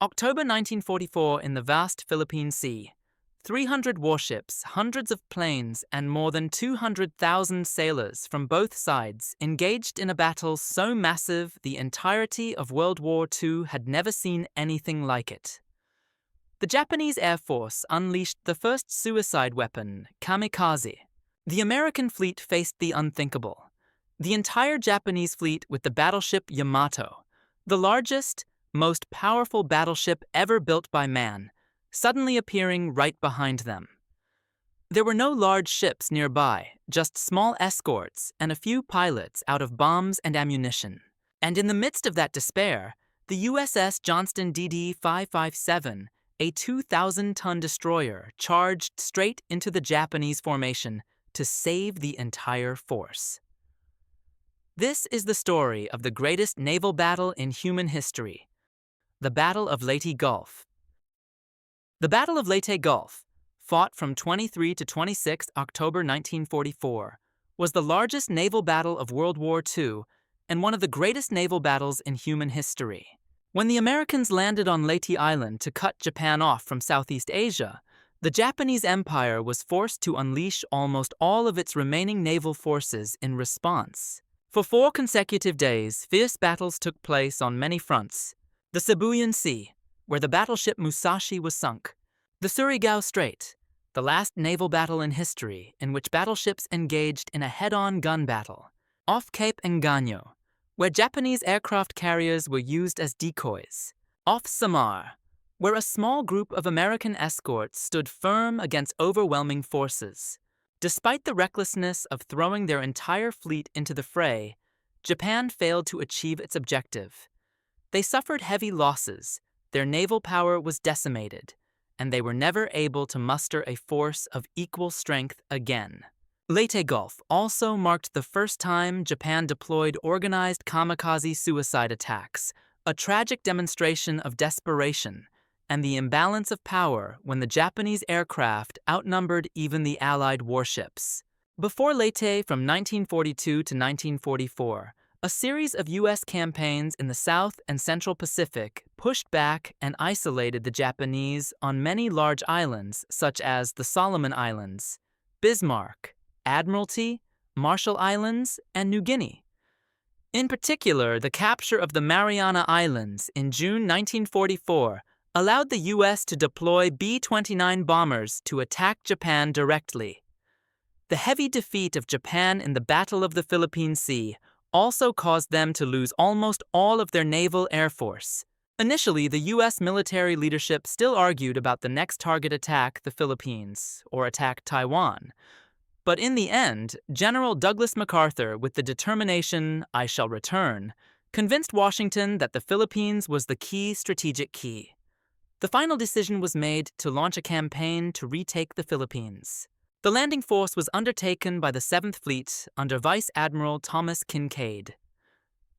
October 1944 in the vast Philippine Sea. 300 warships, hundreds of planes, and more than 200,000 sailors from both sides engaged in a battle so massive the entirety of World War II had never seen anything like it. The Japanese Air Force unleashed the first suicide weapon, kamikaze. The American fleet faced the unthinkable. The entire Japanese fleet with the battleship Yamato, the largest, most powerful battleship ever built by man, suddenly appearing right behind them. There were no large ships nearby, just small escorts and a few pilots out of bombs and ammunition. And in the midst of that despair, the USS Johnston DD-557, a 2,000-ton destroyer, charged straight into the Japanese formation to save the entire force. This is the story of the greatest naval battle in human history, the Battle of Leyte Gulf. The Battle of Leyte Gulf, fought from 23 to 26 October 1944, was the largest naval battle of World War II and one of the greatest naval battles in human history. When the Americans landed on Leyte Island to cut Japan off from Southeast Asia, the Japanese Empire was forced to unleash almost all of its remaining naval forces in response. For 4 consecutive days, fierce battles took place on many fronts. The Sibuyan Sea, where the battleship Musashi was sunk. The Surigao Strait, the last naval battle in history in which battleships engaged in a head-on gun battle. Off Cape Engaño, where Japanese aircraft carriers were used as decoys. Off Samar, where a small group of American escorts stood firm against overwhelming forces. Despite the recklessness of throwing their entire fleet into the fray, Japan failed to achieve its objective. They suffered heavy losses, their naval power was decimated, and they were never able to muster a force of equal strength again. Leyte Gulf also marked the first time Japan deployed organized kamikaze suicide attacks, a tragic demonstration of desperation and the imbalance of power when the Japanese aircraft outnumbered even the Allied warships. Before Leyte from 1942 to 1944, a series of U.S. campaigns in the South and Central Pacific pushed back and isolated the Japanese on many large islands such as the Solomon Islands, Bismarck, Admiralty, Marshall Islands, and New Guinea. In particular, the capture of the Mariana Islands in June 1944 allowed the U.S. to deploy B-29 bombers to attack Japan directly. The heavy defeat of Japan in the Battle of the Philippine Sea also caused them to lose almost all of their naval air force. Initially, the U.S. military leadership still argued about the next target attack the Philippines, or attack Taiwan. But in the end, General Douglas MacArthur, with the determination, "I shall return," convinced Washington that the Philippines was the key strategic key. The final decision was made to launch a campaign to retake the Philippines. The landing force was undertaken by the 7th Fleet under Vice Admiral Thomas Kinkaid.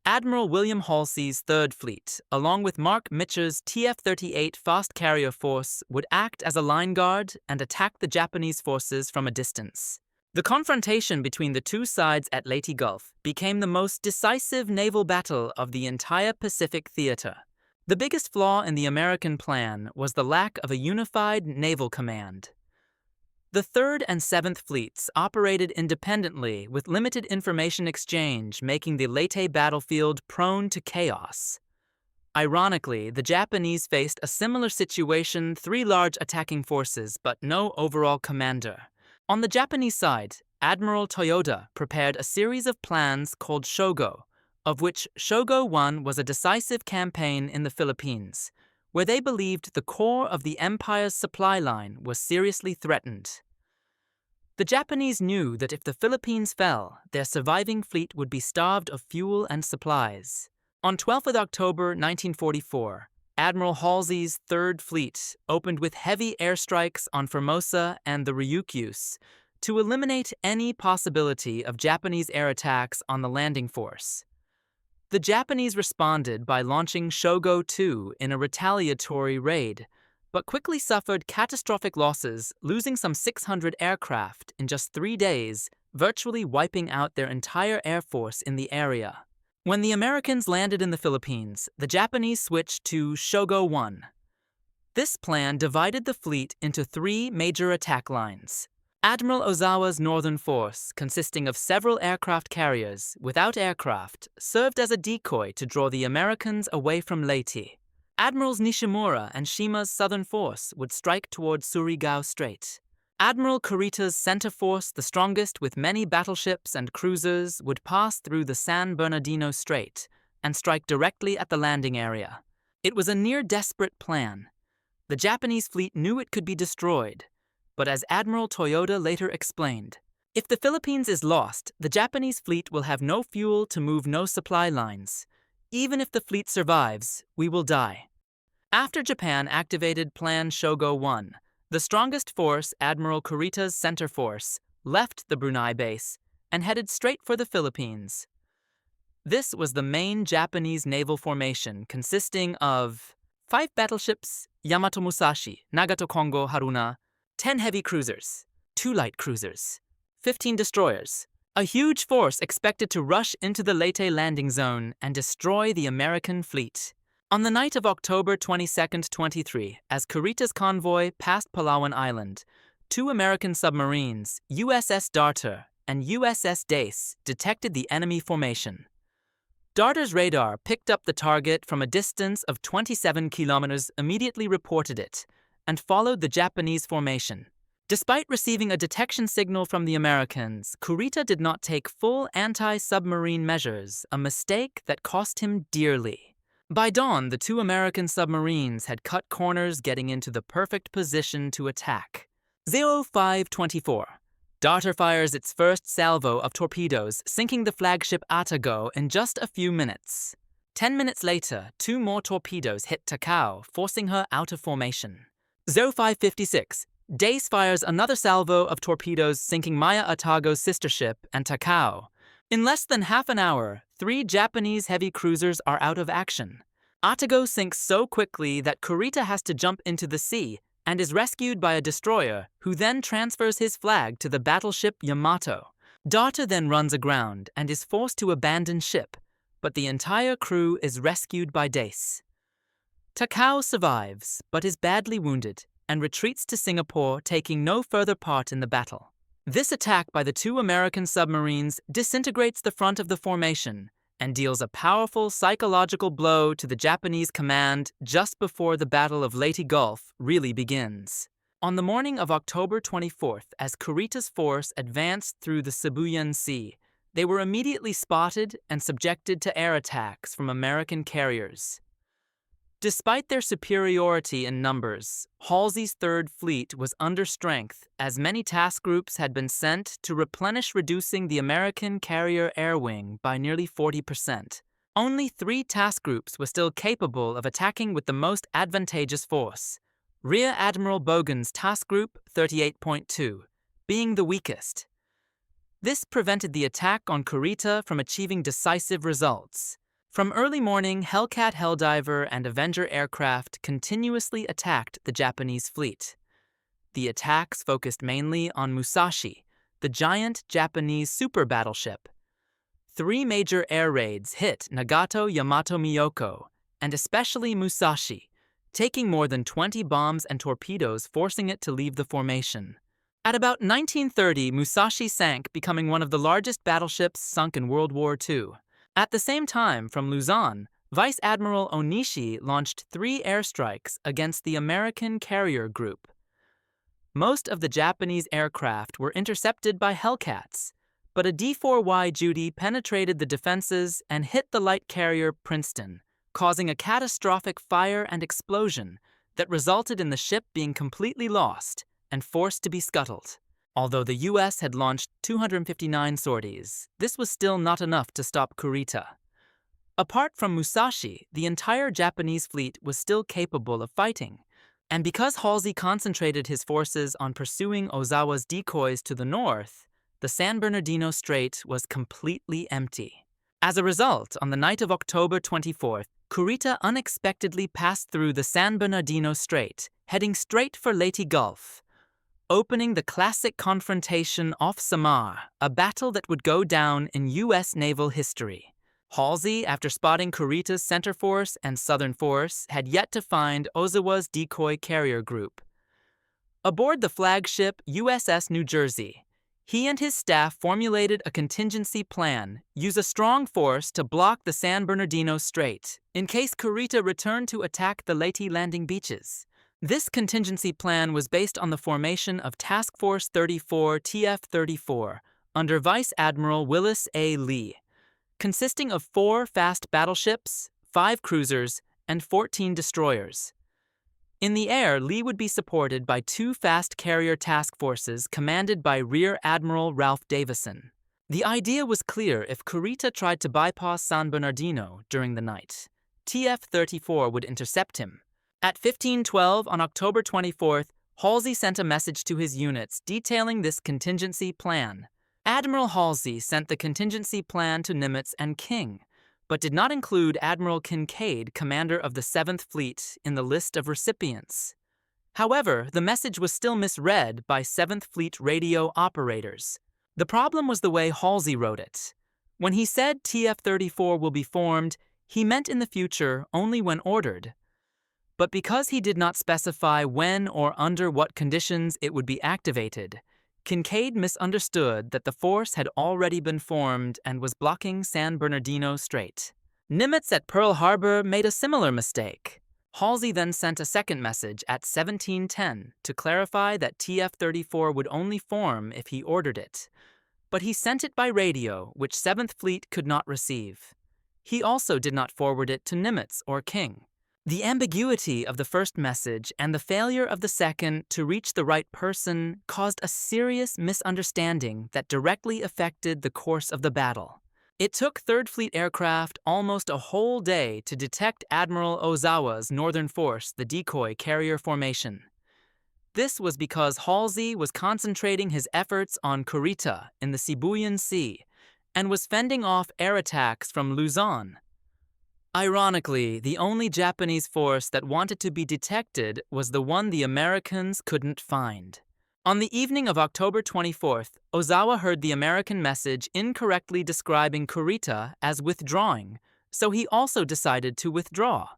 Admiral William Halsey's 3rd Fleet, along with Mark Mitcher's TF-38 fast carrier force, would act as a line guard and attack the Japanese forces from a distance. The confrontation between the two sides at Leyte Gulf became the most decisive naval battle of the entire Pacific theater. The biggest flaw in the American plan was the lack of a unified naval command. The 3rd and 7th Fleets operated independently with limited information exchange, making the Leyte battlefield prone to chaos. Ironically, the Japanese faced a similar situation, 3 large attacking forces, but no overall commander. On the Japanese side, Admiral Toyoda prepared a series of plans called Shogo, of which Shogo 1 was a decisive campaign in the Philippines, where they believed the core of the empire's supply line was seriously threatened. The Japanese knew that if the Philippines fell, their surviving fleet would be starved of fuel and supplies. On 12 October 1944, Admiral Halsey's 3rd Fleet opened with heavy airstrikes on Formosa and the Ryukyus to eliminate any possibility of Japanese air attacks on the landing force. The Japanese responded by launching Shogo 2 in a retaliatory raid, but quickly suffered catastrophic losses, losing some 600 aircraft in just 3 days, virtually wiping out their entire air force in the area. When the Americans landed in the Philippines, the Japanese switched to Shogo 1. This plan divided the fleet into three major attack lines. Admiral Ozawa's northern force, consisting of several aircraft carriers without aircraft, served as a decoy to draw the Americans away from Leyte. Admirals Nishimura and Shima's southern force would strike toward Surigao Strait. Admiral Kurita's center force, the strongest with many battleships and cruisers, would pass through the San Bernardino Strait and strike directly at the landing area. It was a near-desperate plan. The Japanese fleet knew it could be destroyed, but as Admiral Toyoda later explained, if the Philippines is lost, the Japanese fleet will have no fuel to move no supply lines. Even if the fleet survives, we will die. After Japan activated Plan Shogo 1, the strongest force, Admiral Kurita's center force, left the Brunei base and headed straight for the Philippines. This was the main Japanese naval formation consisting of 5 battleships, Yamato Musashi, Nagato Kongo Haruna, 10 heavy cruisers, 2 light cruisers, 15 destroyers, a huge force expected to rush into the Leyte landing zone and destroy the American fleet. On the night of October 22, 23, as Kurita's convoy passed Palawan Island, 2 American submarines, USS Darter and USS Dace, detected the enemy formation. Darter's radar picked up the target from a distance of 27 kilometers, immediately reported it, and followed the Japanese formation. Despite receiving a detection signal from the Americans, Kurita did not take full anti-submarine measures, a mistake that cost him dearly. By dawn, the 2 American submarines had cut corners, getting into the perfect position to attack. 0524. Darter fires its first salvo of torpedoes, sinking the flagship Atago in just a few minutes. 10 minutes later, 2 more torpedoes hit Takao, forcing her out of formation. 0556. Dace fires another salvo of torpedoes, sinking Maya Atago's sister ship and Takao. In less than half an hour, 3 Japanese heavy cruisers are out of action. Atago sinks so quickly that Kurita has to jump into the sea and is rescued by a destroyer, who then transfers his flag to the battleship Yamato. Darter then runs aground and is forced to abandon ship, but the entire crew is rescued by Dace. Takao survives, but is badly wounded and retreats to Singapore, taking no further part in the battle. This attack by the 2 American submarines disintegrates the front of the formation and deals a powerful psychological blow to the Japanese command just before the Battle of Leyte Gulf really begins. On the morning of October 24th, as Kurita's force advanced through the Sibuyan Sea, they were immediately spotted and subjected to air attacks from American carriers. Despite their superiority in numbers, Halsey's Third Fleet was under strength, as many task groups had been sent to replenish, reducing the American carrier air wing by nearly 40%. Only 3 task groups were still capable of attacking with the most advantageous force, Rear Admiral Bogan's Task Group 38.2 being the weakest. This prevented the attack on Kurita from achieving decisive results. From early morning, Hellcat Helldiver and Avenger aircraft continuously attacked the Japanese fleet. The attacks focused mainly on Musashi, the giant Japanese super-battleship. 3 major air raids hit Nagato, Yamato, Miyako, and especially Musashi, taking more than 20 bombs and torpedoes, forcing it to leave the formation. At about 1930, Musashi sank, becoming one of the largest battleships sunk in World War II. At the same time, from Luzon, Vice Admiral Onishi launched 3 airstrikes against the American carrier group. Most of the Japanese aircraft were intercepted by Hellcats, but a D-4Y Judy penetrated the defenses and hit the light carrier Princeton, causing a catastrophic fire and explosion that resulted in the ship being completely lost and forced to be scuttled. Although the U.S. had launched 259 sorties, this was still not enough to stop Kurita. Apart from Musashi, the entire Japanese fleet was still capable of fighting, and because Halsey concentrated his forces on pursuing Ozawa's decoys to the north, the San Bernardino Strait was completely empty. As a result, on the night of October 24th, Kurita unexpectedly passed through the San Bernardino Strait, heading straight for Leyte Gulf, opening the classic confrontation off Samar, a battle that would go down in U.S. naval history. Halsey, after spotting Kurita's center force and southern force, had yet to find Ozawa's decoy carrier group. Aboard the flagship USS New Jersey, he and his staff formulated a contingency plan, use a strong force to block the San Bernardino Strait, in case Kurita returned to attack the Leyte landing beaches. This contingency plan was based on the formation of Task Force 34 TF-34 under Vice Admiral Willis A. Lee, consisting of 4 fast battleships, 5 cruisers, and 14 destroyers. In the air, Lee would be supported by 2 fast carrier task forces commanded by Rear Admiral Ralph Davison. The idea was clear: if Kurita tried to bypass San Bernardino during the night, TF-34 would intercept him. At 15:12 on October 24th, Halsey sent a message to his units detailing this contingency plan. Admiral Halsey sent the contingency plan to Nimitz and King, but did not include Admiral Kincaid, commander of the 7th Fleet, in the list of recipients. However, the message was still misread by 7th Fleet radio operators. The problem was the way Halsey wrote it. When he said TF-34 will be formed, he meant in the future only when ordered. But because he did not specify when or under what conditions it would be activated, Kincaid misunderstood that the force had already been formed and was blocking San Bernardino Strait. Nimitz at Pearl Harbor made a similar mistake. Halsey then sent a second message at 17:10 to clarify that TF-34 would only form if he ordered it, but he sent it by radio, which 7th Fleet could not receive. He also did not forward it to Nimitz or King. The ambiguity of the first message and the failure of the second to reach the right person caused a serious misunderstanding that directly affected the course of the battle. It took 3rd Fleet aircraft almost a whole day to detect Admiral Ozawa's northern force, the decoy carrier formation. This was because Halsey was concentrating his efforts on Kurita in the Sibuyan Sea and was fending off air attacks from Luzon. Ironically, the only Japanese force that wanted to be detected was the one the Americans couldn't find. On the evening of October 24th, Ozawa heard the American message incorrectly describing Kurita as withdrawing, so he also decided to withdraw.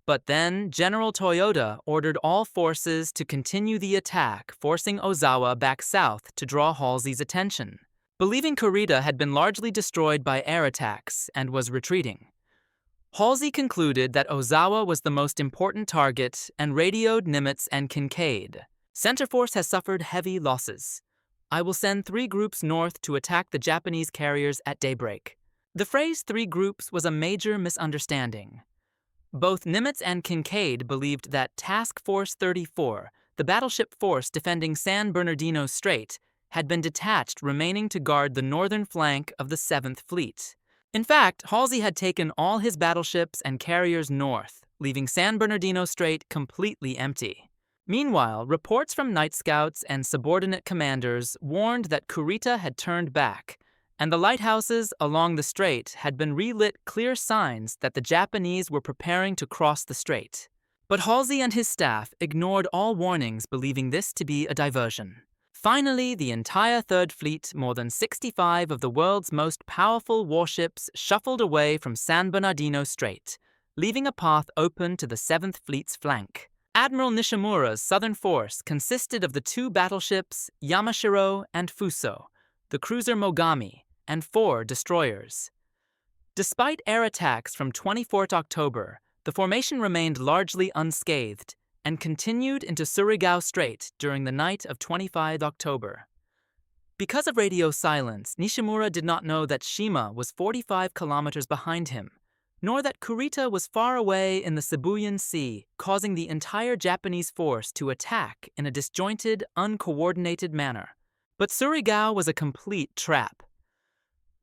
But then General Toyota ordered all forces to continue the attack, forcing Ozawa back south to draw Halsey's attention. Believing Kurita had been largely destroyed by air attacks and was retreating, Halsey concluded that Ozawa was the most important target and radioed Nimitz and Kincaid. Center Force has suffered heavy losses. I will send 3 groups north to attack the Japanese carriers at daybreak. The phrase 3 groups was a major misunderstanding. Both Nimitz and Kincaid believed that Task Force 34, the battleship force defending San Bernardino Strait, had been detached, remaining to guard the northern flank of the 7th Fleet. In fact, Halsey had taken all his battleships and carriers north, leaving San Bernardino Strait completely empty. Meanwhile, reports from night scouts and subordinate commanders warned that Kurita had turned back, and the lighthouses along the strait had been relit, clear signs that the Japanese were preparing to cross the strait. But Halsey and his staff ignored all warnings, believing this to be a diversion. Finally, the entire 3rd Fleet, more than 65 of the world's most powerful warships, shuffled away from San Bernardino Strait, leaving a path open to the 7th Fleet's flank. Admiral Nishimura's southern force consisted of the 2 battleships Yamashiro and Fuso, the cruiser Mogami, and 4 destroyers. Despite air attacks from 24th October, the formation remained largely unscathed and continued into Surigao Strait during the night of 25 October. Because of radio silence, Nishimura did not know that Shima was 45 kilometers behind him, nor that Kurita was far away in the Sibuyan Sea, causing the entire Japanese force to attack in a disjointed, uncoordinated manner. But Surigao was a complete trap.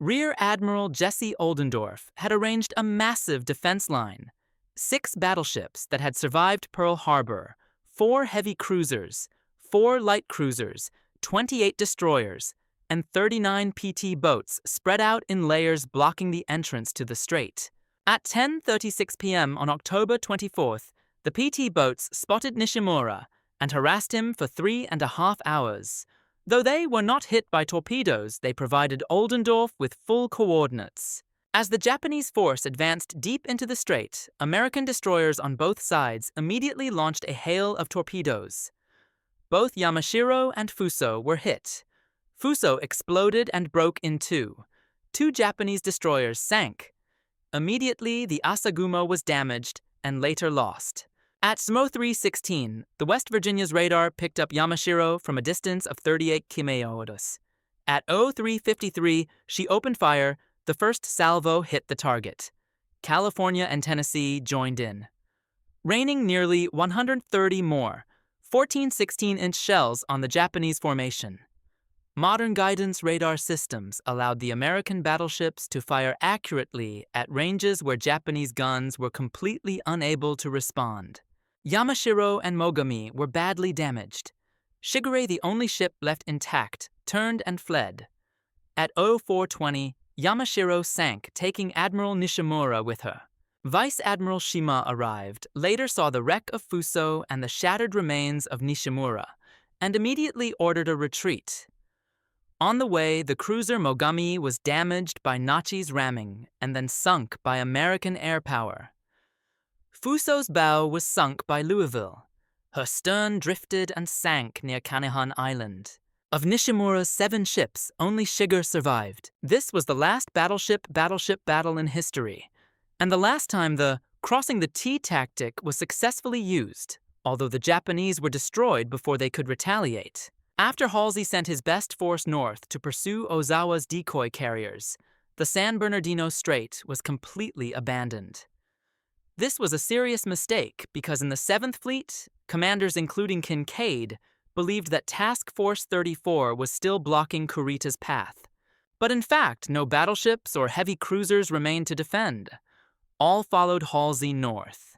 Rear Admiral Jesse Oldendorf had arranged a massive defense line: 6 battleships that had survived Pearl Harbor, 4 heavy cruisers, 4 light cruisers, 28 destroyers, and 39 PT boats spread out in layers blocking the entrance to the strait. At 10:36 p.m. on October 24th, the PT boats spotted Nishimura and harassed him for 3.5 hours. Though they were not hit by torpedoes, they provided Oldendorf with full coordinates. As the Japanese force advanced deep into the strait, American destroyers on both sides immediately launched a hail of torpedoes. Both Yamashiro and Fuso were hit. Fuso exploded and broke in two. Two Japanese destroyers sank. Immediately, the Asagumo was damaged and later lost. At SMO 316, the West Virginia's radar picked up Yamashiro from a distance of 38 km. At 0353, she opened fire. The first salvo hit the target. California and Tennessee joined in, raining nearly 130 more 14 16-inch shells on the Japanese formation. Modern guidance radar systems allowed the American battleships to fire accurately at ranges where Japanese guns were completely unable to respond. Yamashiro and Mogami were badly damaged. Shigure, the only ship left intact, turned and fled. At 0420, Yamashiro sank, taking Admiral Nishimura with her. Vice Admiral Shima arrived, later saw the wreck of Fuso and the shattered remains of Nishimura, and immediately ordered a retreat. On the way, the cruiser Mogami was damaged by Nachi's ramming and then sunk by American air power. Fuso's bow was sunk by Louisville. Her stern drifted and sank near Kanihan Island. Of Nishimura's 7 ships, only Shigure survived. This was the last battleship battle in history, and the last time the crossing the T tactic was successfully used, although the Japanese were destroyed before they could retaliate. After Halsey sent his best force north to pursue Ozawa's decoy carriers, the San Bernardino Strait was completely abandoned. This was a serious mistake because in the 7th Fleet, commanders including Kincaid believed that Task Force 34 was still blocking Kurita's path. But in fact, no battleships or heavy cruisers remained to defend. All followed Halsey north.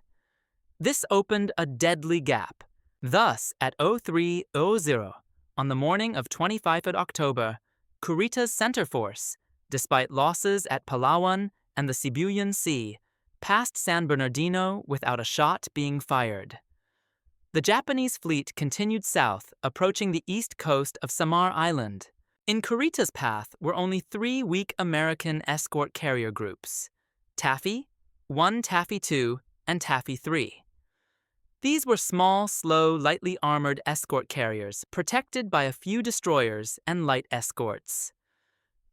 This opened a deadly gap. Thus, at 0300, on the morning of 25 October, Kurita's center force, despite losses at Palawan and the Sibuyan Sea, passed San Bernardino without a shot being fired. The Japanese fleet continued south, approaching the east coast of Samar Island. In Kurita's path were only 3 weak American escort carrier groups: Taffy, 1 Taffy 2, and Taffy 3. These were small, slow, lightly armored escort carriers protected by a few destroyers and light escorts.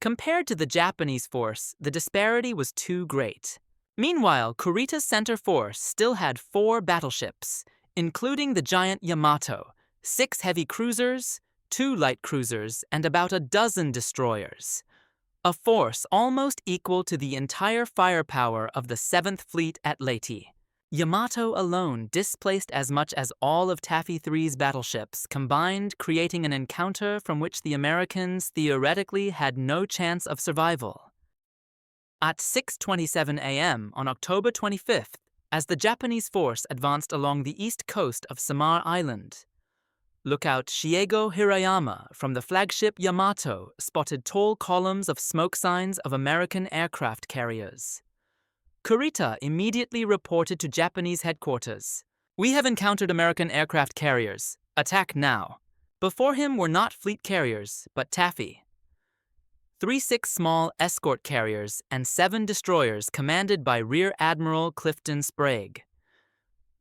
Compared to the Japanese force, the disparity was too great. Meanwhile, Kurita's center force still had 4 battleships, including the giant Yamato, 6 heavy cruisers, 2 light cruisers, and about a dozen destroyers. A force almost equal to the entire firepower of the 7th Fleet at Leyte. Yamato alone displaced as much as all of Taffy 3's battleships combined, creating an encounter from which the Americans theoretically had no chance of survival. At 6:27 a.m. on October 25th, as the Japanese force advanced along the east coast of Samar Island, lookout Shiego Hirayama from the flagship Yamato spotted tall columns of smoke signs of American aircraft carriers. Kurita immediately reported to Japanese headquarters, "We have encountered American aircraft carriers. Attack now." Before him were not fleet carriers, but Taffy. 36 small escort carriers and 7 destroyers commanded by Rear Admiral Clifton Sprague.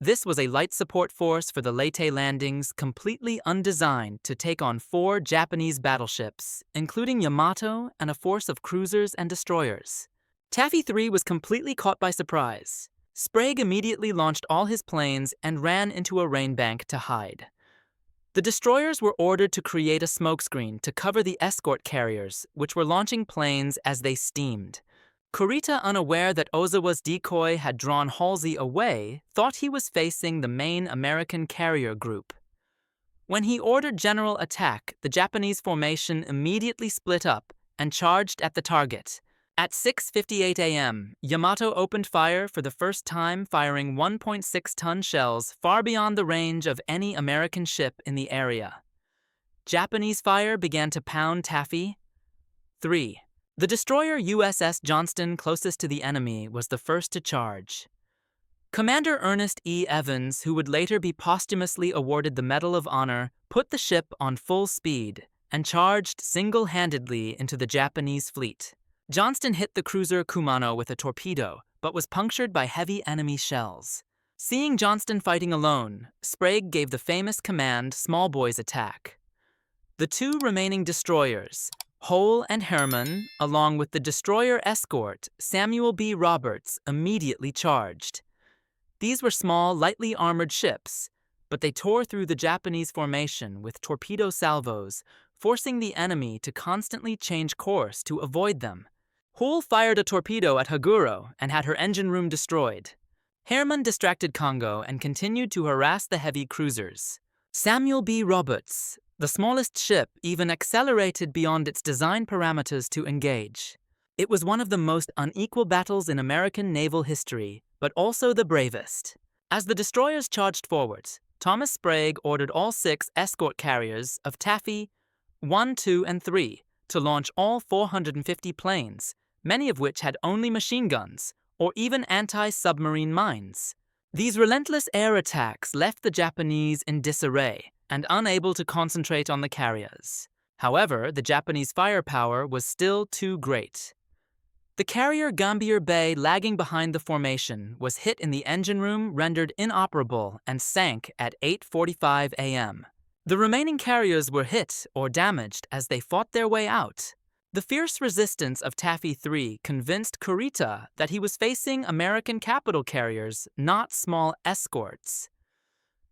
This was a light support force for the Leyte landings, completely undesigned to take on 4 Japanese battleships, including Yamato and a force of cruisers and destroyers. Taffy 3 was completely caught by surprise. Sprague immediately launched all his planes and ran into a rainbank to hide. The destroyers were ordered to create a smokescreen to cover the escort carriers, which were launching planes as they steamed. Kurita, unaware that Ozawa's decoy had drawn Halsey away, thought he was facing the main American carrier group. When he ordered general attack, the Japanese formation immediately split up and charged at the target. At 6:58 a.m., Yamato opened fire for the first time, firing 1.6-ton shells far beyond the range of any American ship in the area. Japanese fire began to pound Taffy 3. The destroyer USS Johnston, closest to the enemy, was the first to charge. Commander Ernest E. Evans, who would later be posthumously awarded the Medal of Honor, put the ship on full speed and charged single-handedly into the Japanese fleet. Johnston hit the cruiser Kumano with a torpedo, but was punctured by heavy enemy shells. Seeing Johnston fighting alone, Sprague gave the famous command Small Boys attack. The two remaining destroyers, Hole and Herman, along with the destroyer escort Samuel B. Roberts, immediately charged. These were small, lightly armored ships, but they tore through the Japanese formation with torpedo salvos, forcing the enemy to constantly change course to avoid them. Hull fired a torpedo at Haguro and had her engine room destroyed. Herman distracted Congo and continued to harass the heavy cruisers. Samuel B. Roberts, the smallest ship, even accelerated beyond its design parameters to engage. It was one of the most unequal battles in American naval history, but also the bravest. As the destroyers charged forward, Thomas Sprague ordered all 6 escort carriers of Taffy 1, 2, and 3 to launch all 450 planes, many of which had only machine guns or even anti-submarine mines. These relentless air attacks left the Japanese in disarray and unable to concentrate on the carriers. However, the Japanese firepower was still too great. The carrier Gambier Bay, lagging behind the formation, was hit in the engine room, rendered inoperable, and sank at 8:45 a.m. The remaining carriers were hit or damaged as they fought their way out. The fierce resistance of Taffy 3 convinced Kurita that he was facing American capital carriers, not small escorts.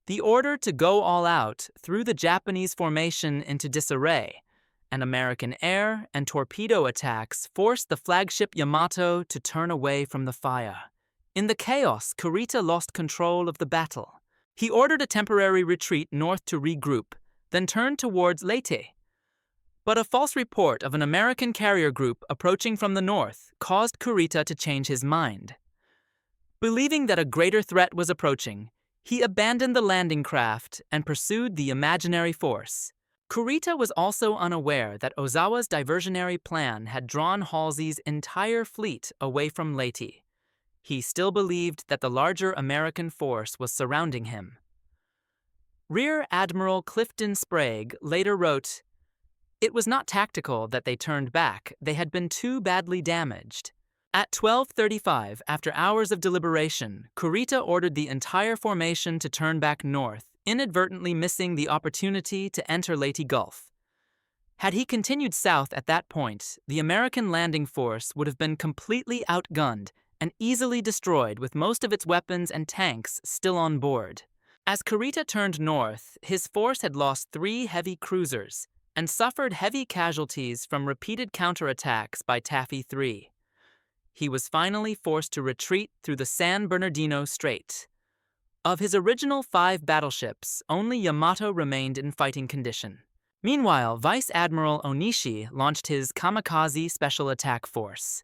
The order to go all out threw the Japanese formation into disarray, and American air and torpedo attacks forced the flagship Yamato to turn away from the fire. In the chaos, Kurita lost control of the battle. He ordered a temporary retreat north to regroup, then turned towards Leyte. But a false report of an American carrier group approaching from the north caused Kurita to change his mind. Believing that a greater threat was approaching, he abandoned the landing craft and pursued the imaginary force. Kurita was also unaware that Ozawa's diversionary plan had drawn Halsey's entire fleet away from Leyte. He still believed that the larger American force was surrounding him. Rear Admiral Clifton Sprague later wrote, "It was not tactical that they turned back, they had been too badly damaged." At 12:35, after hours of deliberation, Kurita ordered the entire formation to turn back north, inadvertently missing the opportunity to enter Leyte Gulf. Had he continued south at that point, the American landing force would have been completely outgunned and easily destroyed with most of its weapons and tanks still on board. As Kurita turned north, his force had lost 3 heavy cruisers and suffered heavy casualties from repeated counterattacks by Taffy 3. He was finally forced to retreat through the San Bernardino Strait. Of his original 5 battleships, only Yamato remained in fighting condition. Meanwhile, Vice Admiral Onishi launched his kamikaze special attack force.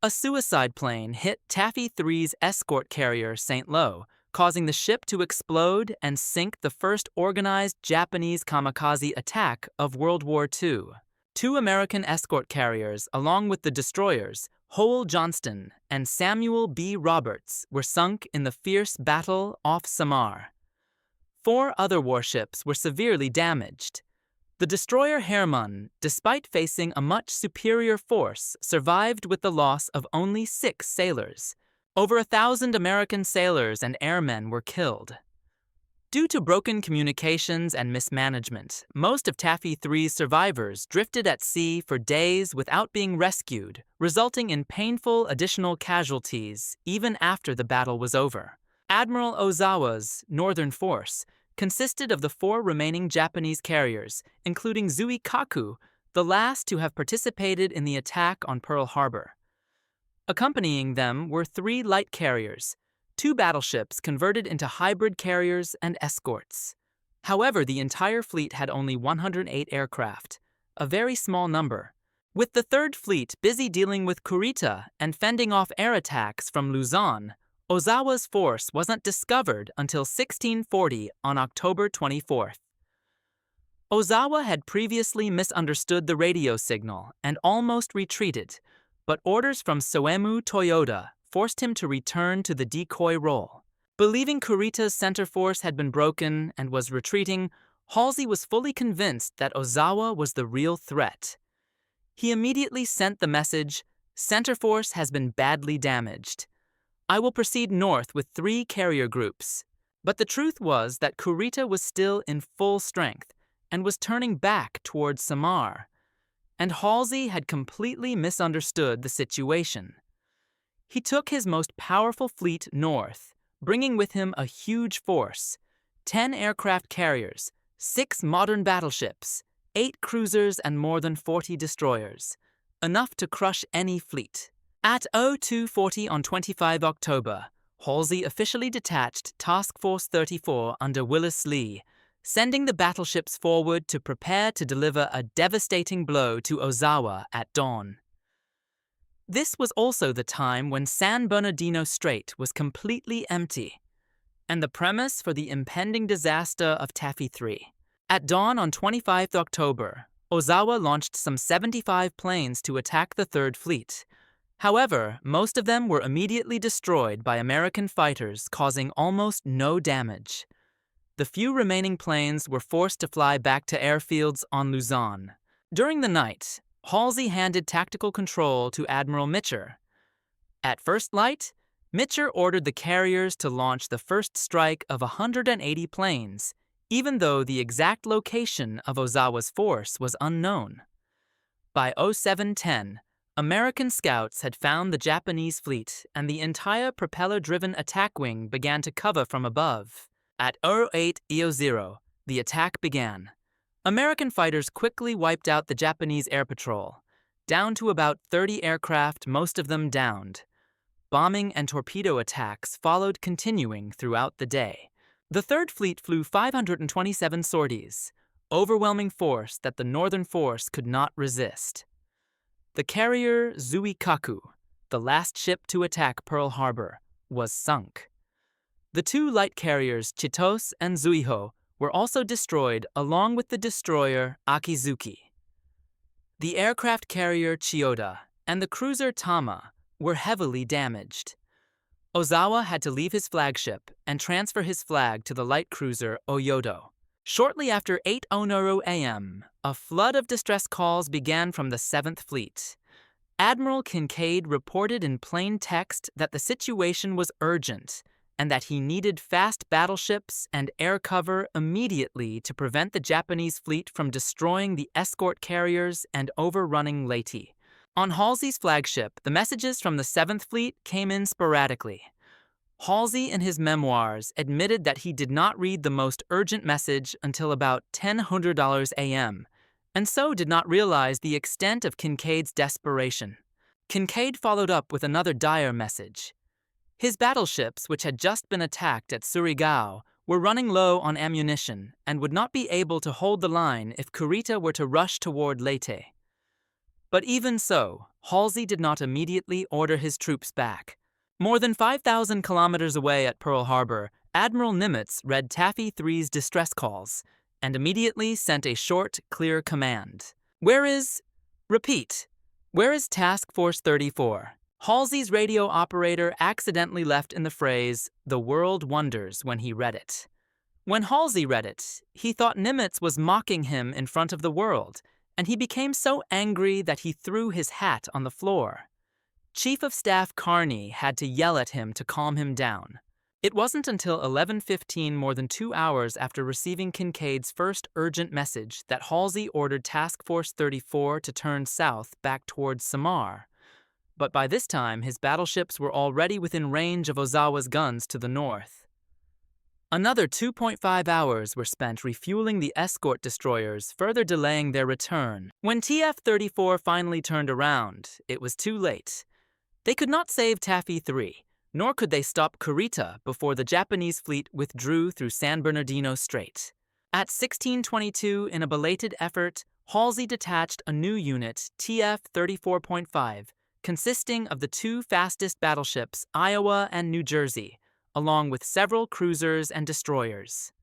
A suicide plane hit Taffy 3's escort carrier St. Lo, causing the ship to explode and sink the first organized Japanese kamikaze attack of World War II. 2 American escort carriers, along with the destroyers, Hole Johnston and Samuel B. Roberts, were sunk in the fierce Battle off Samar. 4 other warships were severely damaged. The destroyer Herman, despite facing a much superior force, survived with the loss of only 6 sailors. Over 1,000 American sailors and airmen were killed. Due to broken communications and mismanagement, most of Taffy 3's survivors drifted at sea for days without being rescued, resulting in painful additional casualties even after the battle was over. Admiral Ozawa's northern force consisted of the 4 remaining Japanese carriers, including Zuikaku, the last to have participated in the attack on Pearl Harbor. Accompanying them were 3 light carriers, 2 battleships converted into hybrid carriers and escorts. However, the entire fleet had only 108 aircraft, a very small number. With the 3rd Fleet busy dealing with Kurita and fending off air attacks from Luzon, Ozawa's force wasn't discovered until 1640 on October 24th. Ozawa had previously misunderstood the radio signal and almost retreated, but orders from Soemu Toyoda forced him to return to the decoy role. Believing Kurita's center force had been broken and was retreating, Halsey was fully convinced that Ozawa was the real threat. He immediately sent the message, "Center force has been badly damaged. I will proceed north with 3 carrier groups." But the truth was that Kurita was still in full strength and was turning back towards Samar, and Halsey had completely misunderstood the situation. He took his most powerful fleet north, bringing with him a huge force, 10 aircraft carriers, 6 modern battleships, 8 cruisers, and more than 40 destroyers, enough to crush any fleet. At 0240 on 25 October, Halsey officially detached Task Force 34 under Willis Lee, sending the battleships forward to prepare to deliver a devastating blow to Ozawa at dawn. This was also the time when San Bernardino Strait was completely empty, and the premise for the impending disaster of Taffy 3. At dawn on 25 October, Ozawa launched some 75 planes to attack the Third Fleet. However, most of them were immediately destroyed by American fighters, causing almost no damage. The few remaining planes were forced to fly back to airfields on Luzon. During the night, Halsey handed tactical control to Admiral Mitcher. At first light, Mitcher ordered the carriers to launch the first strike of 180 planes, even though the exact location of Ozawa's force was unknown. By 0710, American scouts had found the Japanese fleet, and the entire propeller-driven attack wing began to cover from above. At 0800, the attack began. American fighters quickly wiped out the Japanese air patrol, down to about 30 aircraft, most of them downed. Bombing and torpedo attacks followed, continuing throughout the day. The Third Fleet flew 527 sorties, overwhelming force that the Northern Force could not resist. The carrier Zuikaku, the last ship to attack Pearl Harbor, was sunk. The 2 light carriers Chitos and Zuiho were also destroyed, along with the destroyer Akizuki. The aircraft carrier Chiyoda and the cruiser Tama were heavily damaged. Ozawa had to leave his flagship and transfer his flag to the light cruiser Oyodo. Shortly after 8:00 a.m., a flood of distress calls began from the 7th Fleet. Admiral Kincaid reported in plain text that the situation was urgent and that he needed fast battleships and air cover immediately to prevent the Japanese fleet from destroying the escort carriers and overrunning Leyte. On Halsey's flagship, the messages from the 7th Fleet came in sporadically. Halsey, in his memoirs, admitted that he did not read the most urgent message until about 10:00 a.m., and so did not realize the extent of Kincaid's desperation. Kincaid followed up with another dire message. His battleships, which had just been attacked at Surigao, were running low on ammunition and would not be able to hold the line if Kurita were to rush toward Leyte. But even so, Halsey did not immediately order his troops back. More than 5,000 kilometers away at Pearl Harbor, Admiral Nimitz read Taffy 3's distress calls and immediately sent a short, clear command. Where is Task Force 34? Halsey's radio operator accidentally left in the phrase, "The world wonders," when he read it. When Halsey read it, he thought Nimitz was mocking him in front of the world, and he became so angry that he threw his hat on the floor. Chief of Staff Carney had to yell at him to calm him down. It wasn't until 11:15, more than 2 hours after receiving Kincaid's first urgent message, that Halsey ordered Task Force 34 to turn south back towards Samar. But by this time, his battleships were already within range of Ozawa's guns to the north. Another 2.5 hours were spent refueling the escort destroyers, further delaying their return. When TF-34 finally turned around, it was too late. They could not save Taffy 3, nor could they stop Kurita before the Japanese fleet withdrew through San Bernardino Strait. At 16:22, in a belated effort, Halsey detached a new unit, TF-34.5, consisting of the 2 fastest battleships, Iowa and New Jersey, along with several cruisers and destroyers.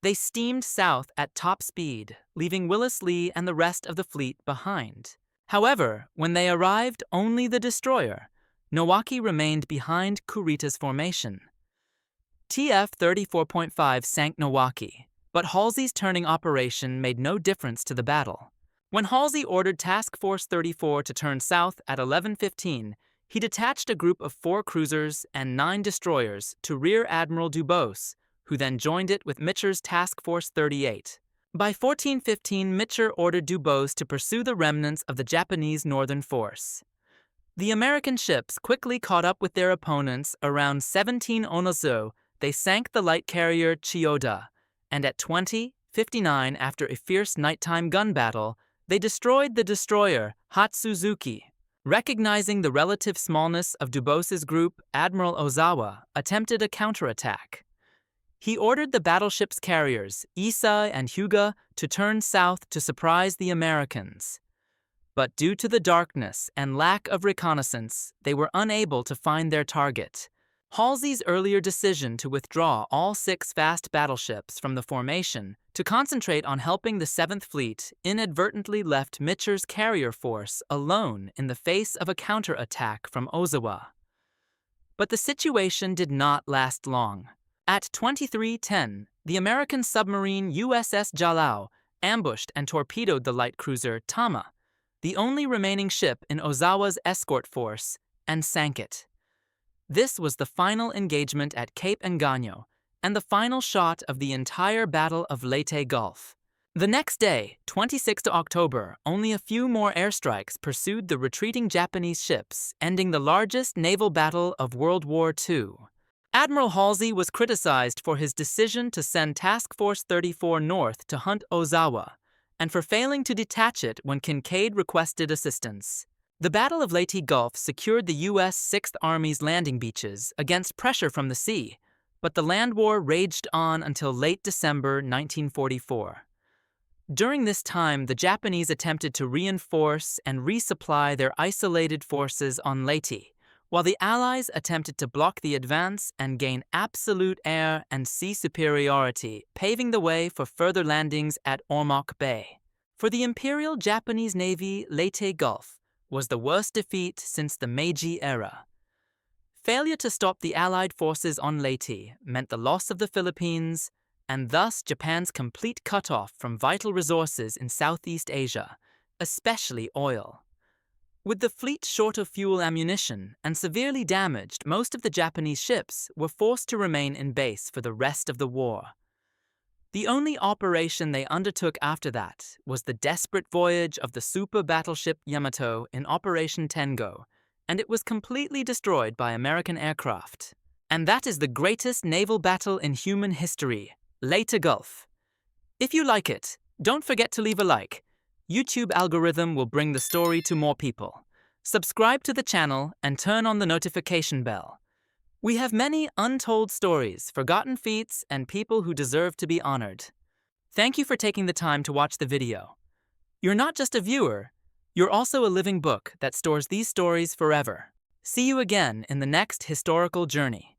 They steamed south at top speed, leaving Willis Lee and the rest of the fleet behind. However, when they arrived, only the destroyer, Nowaki, remained behind Kurita's formation. TF-34.5 sank Nowaki, but Halsey's turning operation made no difference to the battle. When Halsey ordered Task Force 34 to turn south at 11:15, he detached a group of 4 cruisers and 9 destroyers to Rear Admiral Dubose, who then joined it with Mitcher's Task Force 38. By 14:15, Mitcher ordered Dubose to pursue the remnants of the Japanese Northern Force. The American ships quickly caught up with their opponents. Around 17 Onozo, they sank the light carrier Chiyoda, and at 20:59, after a fierce nighttime gun battle, they destroyed the destroyer Hatsuzuki. Recognizing the relative smallness of Dubose's group, Admiral Ozawa attempted a counterattack. He ordered the battleship's carriers, Issei and Hyuga, to turn south to surprise the Americans. But due to the darkness and lack of reconnaissance, they were unable to find their target. Halsey's earlier decision to withdraw all 6 fast battleships from the formation to concentrate on helping the 7th Fleet inadvertently left Mitcher's carrier force alone in the face of a counterattack from Ozawa. But the situation did not last long. At 23:10, the American submarine USS Jalao ambushed and torpedoed the light cruiser Tama, the only remaining ship in Ozawa's escort force, and sank it. This was the final engagement at Cape Engaño and the final shot of the entire Battle of Leyte Gulf. The next day, 26 October, only a few more airstrikes pursued the retreating Japanese ships, ending the largest naval battle of World War II. Admiral Halsey was criticized for his decision to send Task Force 34 north to hunt Ozawa, and for failing to detach it when Kincaid requested assistance. The Battle of Leyte Gulf secured the U.S. 6th Army's landing beaches against pressure from the sea, but the land war raged on until late December 1944. During this time, the Japanese attempted to reinforce and resupply their isolated forces on Leyte, while the Allies attempted to block the advance and gain absolute air and sea superiority, paving the way for further landings at Ormoc Bay. For the Imperial Japanese Navy, Leyte Gulf was the worst defeat since the Meiji era. Failure to stop the Allied forces on Leyte meant the loss of the Philippines, and thus Japan's complete cutoff from vital resources in Southeast Asia, especially oil. With the fleet short of fuel ammunition and severely damaged, most of the Japanese ships were forced to remain in base for the rest of the war. The only operation they undertook after that was the desperate voyage of the super-battleship Yamato in Operation Tengo, and it was completely destroyed by American aircraft. And that is the greatest naval battle in human history, Leyte Gulf. If you like it, don't forget to leave a like. YouTube algorithm will bring the story to more people. Subscribe to the channel and turn on the notification bell. We have many untold stories, forgotten feats, and people who deserve to be honored. Thank you for taking the time to watch the video. You're not just a viewer, you're also a living book that stores these stories forever. See you again in the next historical journey.